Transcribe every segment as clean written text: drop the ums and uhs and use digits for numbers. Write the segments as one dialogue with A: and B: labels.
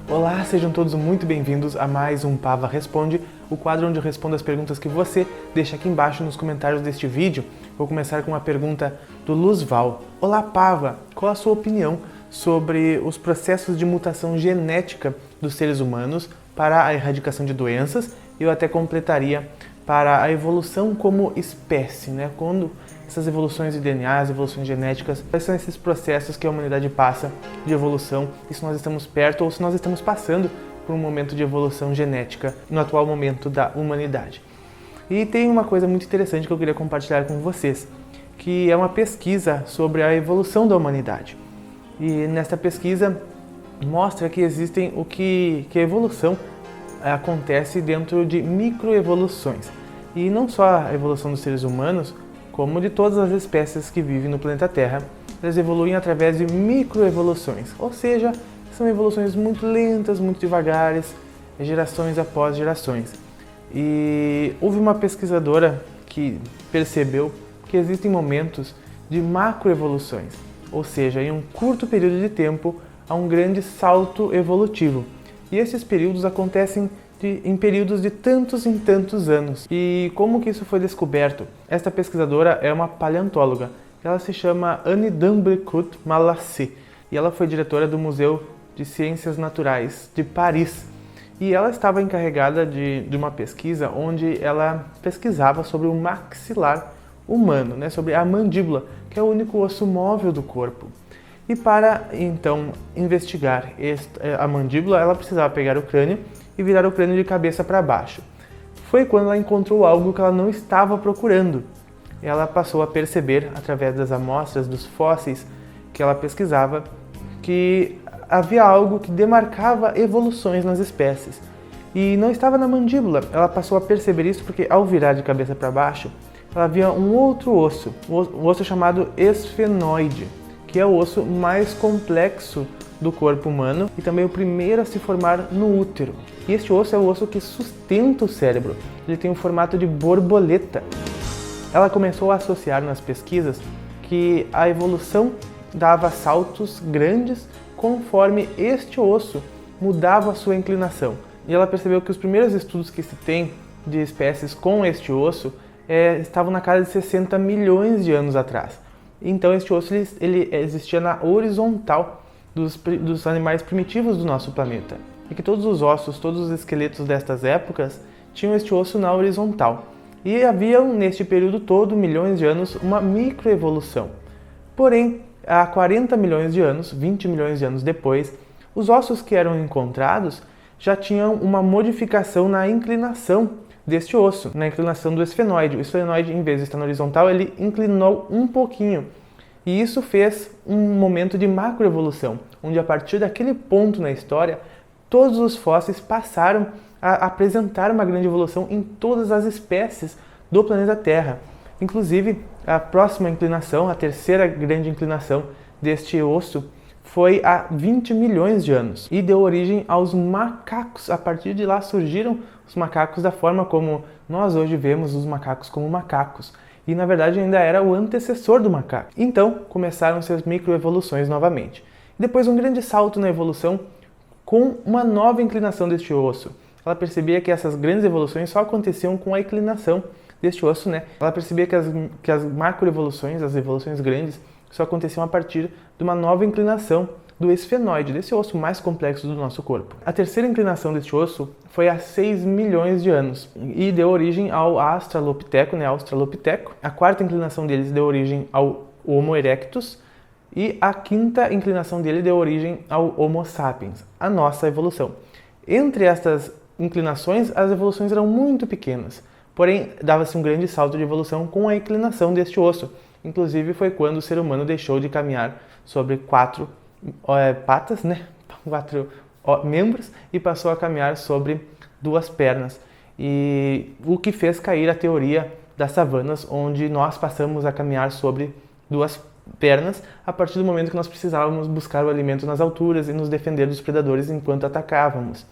A: Olá, sejam todos muito bem-vindos a mais um Pava Responde, o quadro onde eu respondo as perguntas que você deixa aqui embaixo nos comentários deste vídeo. Vou começar com uma pergunta do Luzval. Olá, Pava, qual a sua opinião sobre os processos de mutação genética dos seres humanos para a erradicação de doenças? Eu até completaria para a evolução como espécie, né? Quando essas evoluções de DNA, as evoluções genéticas, quais são esses processos que a humanidade passa de evolução e se nós estamos perto ou se nós estamos passando por um momento de evolução genética no atual momento da humanidade. E tem uma coisa muito interessante que eu queria compartilhar com vocês, que é uma pesquisa sobre a evolução da humanidade. E nesta pesquisa mostra que existem que a evolução acontece dentro de microevoluções. E não só a evolução dos seres humanos, como de todas as espécies que vivem no planeta Terra, elas evoluem através de microevoluções, ou seja, são evoluções muito lentas, muito devagares, gerações após gerações. E houve uma pesquisadora que percebeu que existem momentos de macroevoluções, ou seja, em um curto período de tempo há um grande salto evolutivo. E esses períodos acontecem em períodos de tantos em tantos anos. E como que isso foi descoberto? Esta pesquisadora é uma paleontóloga. Ela se chama Anne d'Ambricourt Malassy e ela foi diretora do Museu de Ciências Naturais de Paris. E ela estava encarregada de uma pesquisa onde ela pesquisava sobre o maxilar humano, né? Sobre a mandíbula, que é o único osso móvel do corpo. E para então investigar a mandíbula, ela precisava pegar o crânio e virar o crânio de cabeça para baixo. Foi quando ela encontrou algo que ela não estava procurando. Ela passou a perceber, através das amostras dos fósseis que ela pesquisava, que havia algo que demarcava evoluções nas espécies. E não estava na mandíbula. Ela passou a perceber isso porque, ao virar de cabeça para baixo, ela via um outro osso, o osso chamado esfenoide, que é o osso mais complexo do corpo humano e também o primeiro a se formar no útero. E este osso é o osso que sustenta o cérebro. Ele tem um formato de borboleta. Ela começou a associar nas pesquisas que a evolução dava saltos grandes conforme este osso mudava a sua inclinação. E ela percebeu que os primeiros estudos que se tem de espécies com este osso estavam na casa de 60 milhões de anos atrás. Então este osso ele existia na horizontal dos animais primitivos do nosso planeta. E que todos os ossos, todos os esqueletos destas épocas tinham este osso na horizontal. E havia neste período todo, milhões de anos, uma microevolução. Porém, há 40 milhões de anos, 20 milhões de anos depois, os ossos que eram encontrados já tinham uma modificação na inclinação deste osso, na inclinação do esfenoide. O esfenoide, em vez de estar na horizontal, ele inclinou um pouquinho. E isso fez um momento de macroevolução, onde a partir daquele ponto na história, todos os fósseis passaram a apresentar uma grande evolução em todas as espécies do planeta Terra. Inclusive, a próxima inclinação, a terceira grande inclinação deste osso, foi há 20 milhões de anos e deu origem aos macacos. A partir de lá surgiram os macacos da forma como nós hoje vemos os macacos como macacos. E na verdade ainda era o antecessor do macaco. Então começaram-se as microevoluções novamente. Depois um grande salto na evolução com uma nova inclinação deste osso. Ela percebia que essas grandes evoluções só aconteciam com a inclinação deste osso, né? Ela percebia que as macroevoluções, as evoluções grandes, só aconteciam a partir de uma nova inclinação do esfenoide, desse osso mais complexo do nosso corpo. A terceira inclinação deste osso foi há 6 milhões de anos e deu origem ao Australopiteco, né, Australopiteco. A quarta inclinação deles deu origem ao Homo erectus e a quinta inclinação dele deu origem ao Homo sapiens, a nossa evolução. Entre estas inclinações, as evoluções eram muito pequenas, porém dava-se um grande salto de evolução com a inclinação deste osso. Inclusive foi quando o ser humano deixou de caminhar sobre 4 patas, né? 4 membros e passou a caminhar sobre 2 pernas. E o que fez cair a teoria das savanas, onde nós passamos a caminhar sobre 2 pernas a partir do momento que nós precisávamos buscar o alimento nas alturas e nos defender dos predadores enquanto atacávamos.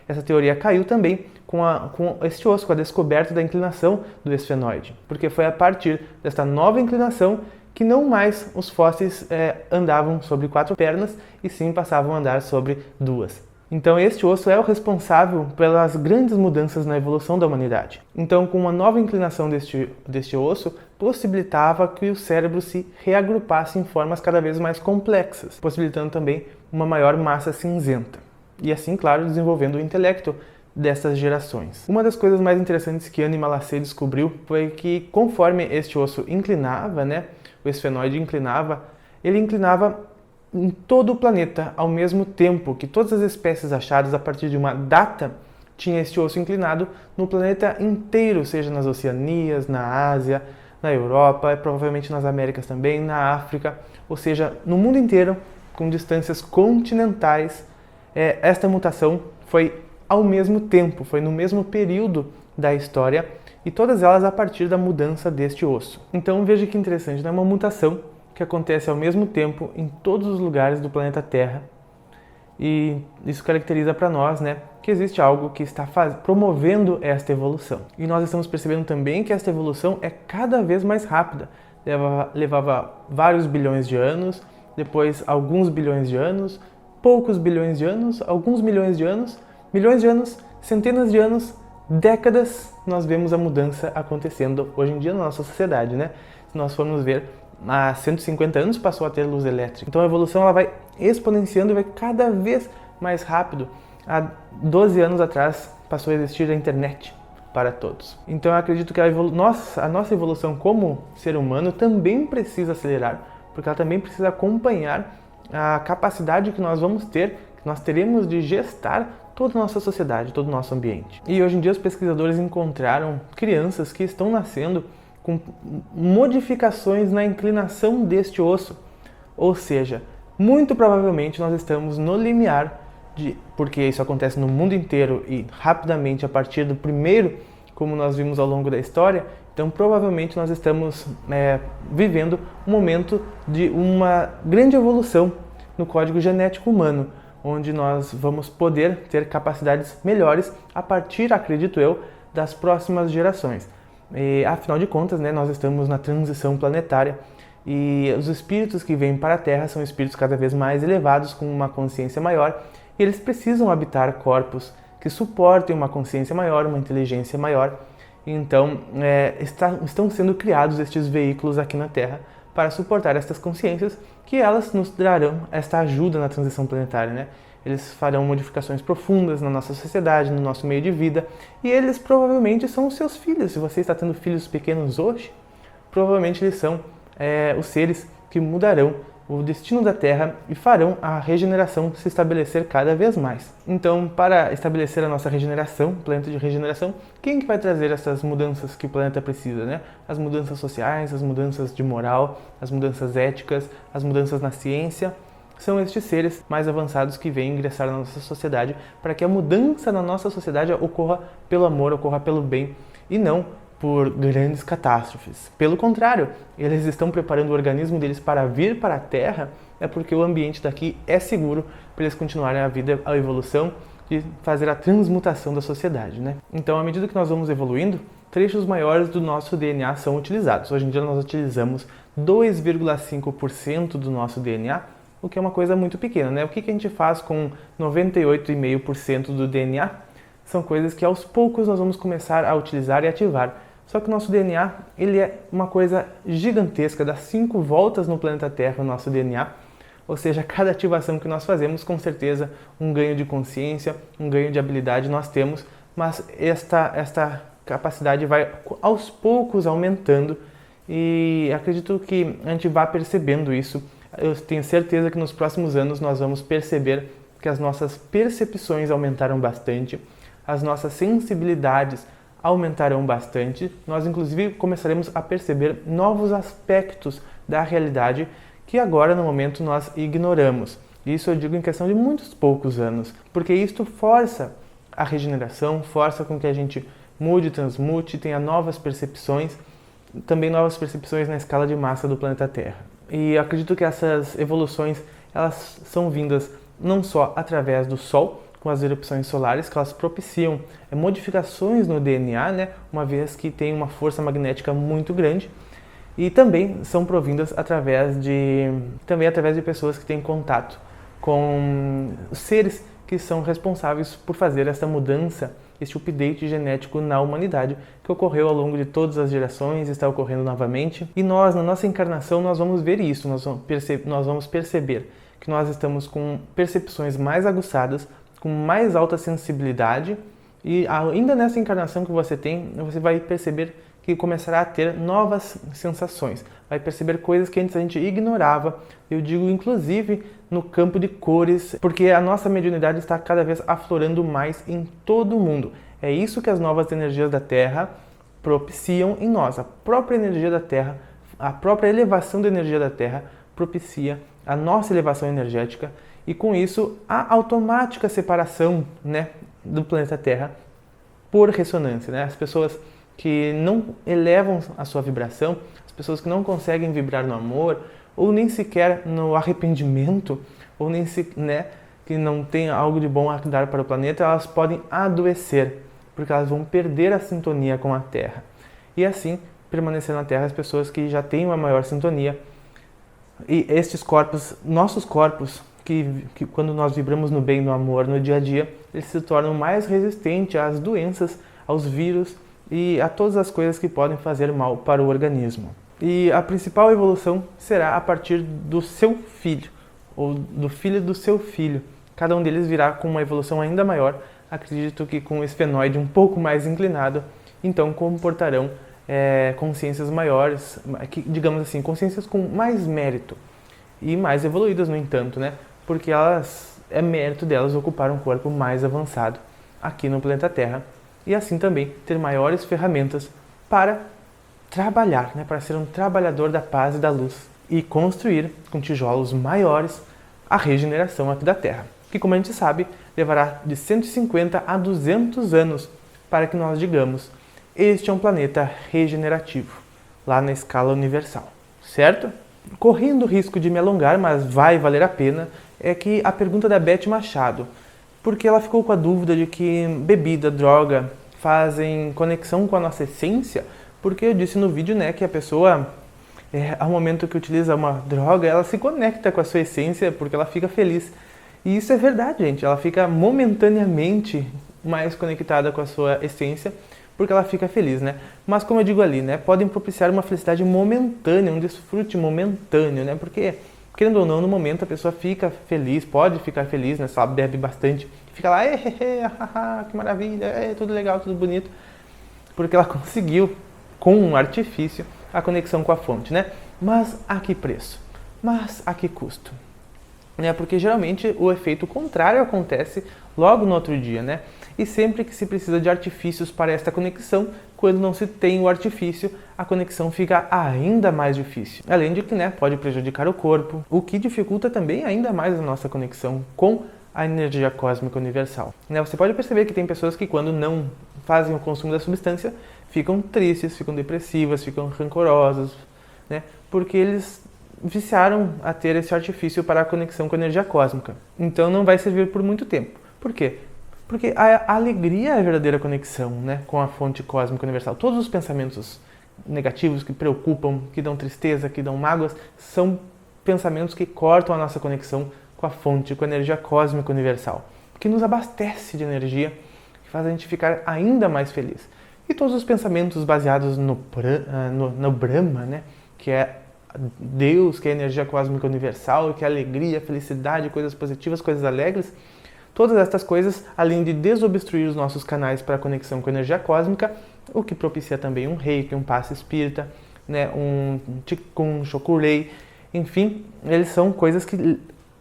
A: Essa teoria caiu também com este osso, com a descoberta da inclinação do esfenoide, porque foi a partir desta nova inclinação que não mais os fósseis andavam sobre 4 pernas e sim passavam a andar sobre 2. Então este osso é o responsável pelas grandes mudanças na evolução da humanidade. Então, com uma nova inclinação deste osso, possibilitava que o cérebro se reagrupasse em formas cada vez mais complexas, possibilitando também uma maior massa cinzenta. E assim, claro, desenvolvendo o intelecto dessas gerações. Uma das coisas mais interessantes que Anne Malassez descobriu foi que conforme este osso inclinava, o esfenoide inclinava, ele inclinava em todo o planeta ao mesmo tempo, que todas as espécies achadas a partir de uma data tinha este osso inclinado no planeta inteiro, seja nas Oceanias, na Ásia, na Europa, provavelmente nas Américas também, na África, ou seja, no mundo inteiro, com distâncias continentais. Esta mutação foi ao mesmo tempo, foi no mesmo período da história, e todas elas a partir da mudança deste osso. Então veja que interessante, é uma mutação que acontece ao mesmo tempo em todos os lugares do planeta Terra, e isso caracteriza para nós, que existe algo que está promovendo esta evolução. E nós estamos percebendo também que esta evolução é cada vez mais rápida. Levava vários bilhões de anos, depois alguns bilhões de anos, poucos bilhões de anos, alguns milhões de anos, centenas de anos, décadas, nós vemos a mudança acontecendo hoje em dia na nossa sociedade, Se nós formos ver, há 150 anos passou a ter luz elétrica. Então a evolução ela vai exponenciando e vai cada vez mais rápido. Há 12 anos atrás passou a existir a internet para todos. Então eu acredito que a nossa evolução como ser humano também precisa acelerar, porque ela também precisa acompanhar a capacidade que nós vamos ter, que nós teremos de gestar toda a nossa sociedade, todo o nosso ambiente. E hoje em dia os pesquisadores encontraram crianças que estão nascendo com modificações na inclinação deste osso. Ou seja, muito provavelmente nós estamos no limiar porque isso acontece no mundo inteiro e rapidamente a partir do primeiro, como nós vimos ao longo da história, então provavelmente nós estamos vivendo um momento de uma grande evolução no código genético humano, onde nós vamos poder ter capacidades melhores a partir, acredito eu, das próximas gerações. E, afinal de contas, nós estamos na transição planetária e os espíritos que vêm para a Terra são espíritos cada vez mais elevados, com uma consciência maior, e eles precisam habitar corpos que suportem uma consciência maior, uma inteligência maior. Então, estão sendo criados estes veículos aqui na Terra para suportar estas consciências, que elas nos darão esta ajuda na transição planetária, Eles farão modificações profundas na nossa sociedade, no nosso meio de vida, e eles provavelmente são os seus filhos. Se você está tendo filhos pequenos hoje, provavelmente eles são os seres que mudarão o destino da Terra e farão a regeneração se estabelecer cada vez mais. Então, para estabelecer a nossa regeneração, o planeta de regeneração, quem que vai trazer essas mudanças que o planeta precisa, As mudanças sociais, as mudanças de moral, as mudanças éticas, as mudanças na ciência. São estes seres mais avançados que vêm ingressar na nossa sociedade para que a mudança na nossa sociedade ocorra pelo amor, ocorra pelo bem e não por grandes catástrofes. Pelo contrário, eles estão preparando o organismo deles para vir para a Terra, porque o ambiente daqui é seguro para eles continuarem a vida, a evolução e fazer a transmutação da sociedade, Então, à medida que nós vamos evoluindo, trechos maiores do nosso DNA são utilizados. Hoje em dia nós utilizamos 2,5% do nosso DNA, o que é uma coisa muito pequena, O que a gente faz com 98,5% do DNA? São coisas que aos poucos nós vamos começar a utilizar e ativar. Só que o nosso DNA, ele é uma coisa gigantesca, dá 5 voltas no planeta Terra o nosso DNA, ou seja, cada ativação que nós fazemos, com certeza, um ganho de consciência, um ganho de habilidade nós temos, mas esta capacidade vai aos poucos aumentando e acredito que a gente vai percebendo isso. Eu tenho certeza que nos próximos anos nós vamos perceber que as nossas percepções aumentaram bastante, as nossas sensibilidades aumentarão bastante, nós inclusive começaremos a perceber novos aspectos da realidade que agora no momento nós ignoramos. Isso eu digo em questão de muitos poucos anos, porque isto força a regeneração, força com que a gente mude, transmute, tenha novas percepções, também novas percepções na escala de massa do planeta Terra. E acredito que essas evoluções elas são vindas não só através do Sol, com as erupções solares, que elas propiciam modificações no DNA, uma vez que tem uma força magnética muito grande, e também são provindas através de pessoas que têm contato com seres que são responsáveis por fazer essa mudança, esse update genético na humanidade, que ocorreu ao longo de todas as gerações, está ocorrendo novamente. E nós, na nossa encarnação, nós vamos ver isso, nós vamos perceber que nós estamos com percepções mais aguçadas, com mais alta sensibilidade, e ainda nessa encarnação que você tem, você vai perceber que começará a ter novas sensações, vai perceber coisas que antes a gente ignorava, eu digo inclusive no campo de cores, porque a nossa mediunidade está cada vez aflorando mais em todo o mundo. É isso que as novas energias da Terra propiciam em nós, a própria energia da Terra, a própria elevação da energia da Terra propicia a nossa elevação energética e com isso a automática separação, né, do planeta Terra por ressonância, né? As pessoas que não elevam a sua vibração, as pessoas que não conseguem vibrar no amor, ou nem sequer no arrependimento, ou nem que não tem algo de bom a dar para o planeta, elas podem adoecer, porque elas vão perder a sintonia com a Terra. E assim, permanecer na Terra as pessoas que já têm uma maior sintonia. E estes corpos, nossos corpos, que quando nós vibramos no bem, no amor, no dia a dia, eles se tornam mais resistentes às doenças, aos vírus, e a todas as coisas que podem fazer mal para o organismo. E a principal evolução será a partir do seu filho, ou do filho do seu filho. Cada um deles virá com uma evolução ainda maior, acredito que com o esfenoide um pouco mais inclinado, então comportarão consciências maiores, digamos assim, consciências com mais mérito e mais evoluídas, no entanto, né? Porque é mérito delas ocupar um corpo mais avançado aqui no planeta Terra, e assim também ter maiores ferramentas para trabalhar, né, para ser um trabalhador da paz e da luz e construir com tijolos maiores a regeneração aqui da Terra, que, como a gente sabe, levará de 150 a 200 anos para que nós digamos: este é um planeta regenerativo, lá na escala universal, certo? Correndo o risco de me alongar, mas vai valer a pena, é que a pergunta da Beth Machado, porque ela ficou com a dúvida de que bebida, droga fazem conexão com a nossa essência, porque eu disse no vídeo, né, que a pessoa, ao momento que utiliza uma droga, ela se conecta com a sua essência porque ela fica feliz. E isso é verdade, gente, ela fica momentaneamente mais conectada com a sua essência porque ela fica feliz, né? Mas como eu digo ali, né, podem propiciar uma felicidade momentânea, um desfrute momentâneo, né? Porque, querendo ou não, no momento a pessoa fica feliz, pode ficar feliz, né? Se ela bebe bastante, fica lá, que maravilha, tudo legal, tudo bonito, porque ela conseguiu, com um artifício, a conexão com a fonte, né? Mas a que preço? Mas a que custo? Né? Porque geralmente o efeito contrário acontece logo no outro dia, né? E sempre que se precisa de artifícios para esta conexão, quando não se tem o artifício, a conexão fica ainda mais difícil. Além de que, né, pode prejudicar o corpo, o que dificulta também ainda mais a nossa conexão com a energia cósmica universal. Né? Você pode perceber que tem pessoas que, quando não fazem o consumo da substância, ficam tristes, ficam depressivas, ficam rancorosas, né? Porque eles viciaram a ter esse artifício para a conexão com a energia cósmica. Então não vai servir por muito tempo. Por quê? Porque a alegria é a verdadeira conexão, né, com a fonte cósmica universal. Todos os pensamentos negativos que preocupam, que dão tristeza, que dão mágoas, são pensamentos que cortam a nossa conexão com a fonte, com a energia cósmica universal, que nos abastece de energia, que faz a gente ficar ainda mais feliz. E todos os pensamentos baseados no Brahma, né, que é Deus, que é a energia cósmica universal, que é alegria, felicidade, coisas positivas, coisas alegres, todas estas coisas, além de desobstruir os nossos canais para a conexão com a energia cósmica, o que propicia também um reiki, um passe espírita, né, um Qigong, Chokurei, enfim, eles são coisas que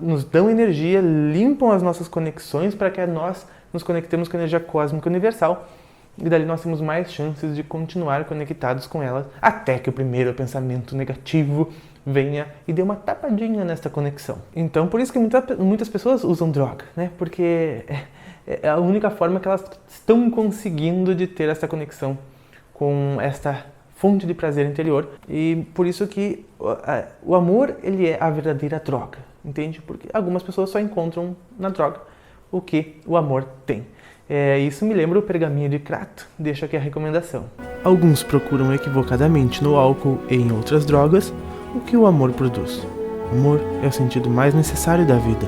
A: nos dão energia, limpam as nossas conexões para que nós nos conectemos com a energia cósmica universal e dali nós temos mais chances de continuar conectados com ela até que o primeiro pensamento negativo venha e dê uma tapadinha nesta conexão. Então, por isso que muitas pessoas usam droga, né? Porque é a única forma que elas estão conseguindo de ter essa conexão com esta fonte de prazer interior. E por isso que o amor, ele é a verdadeira droga, entende? Porque algumas pessoas só encontram na droga o que o amor tem. Isso me lembra o pergaminho de Crato, deixo aqui a recomendação. Alguns procuram equivocadamente no álcool e em outras drogas o que o amor produz. O amor é o sentido mais necessário da vida.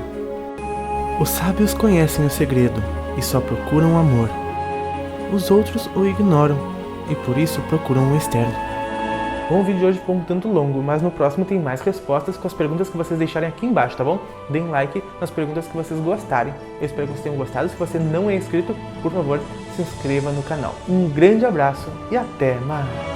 A: Os sábios conhecem o segredo e só procuram o amor. Os outros o ignoram e por isso procuram o externo. Bom, o vídeo de hoje ficou um tanto longo, mas no próximo tem mais respostas com as perguntas que vocês deixarem aqui embaixo, tá bom? Deem like nas perguntas que vocês gostarem. Eu espero que vocês tenham gostado. Se você não é inscrito, por favor, se inscreva no canal. Um grande abraço e até mais!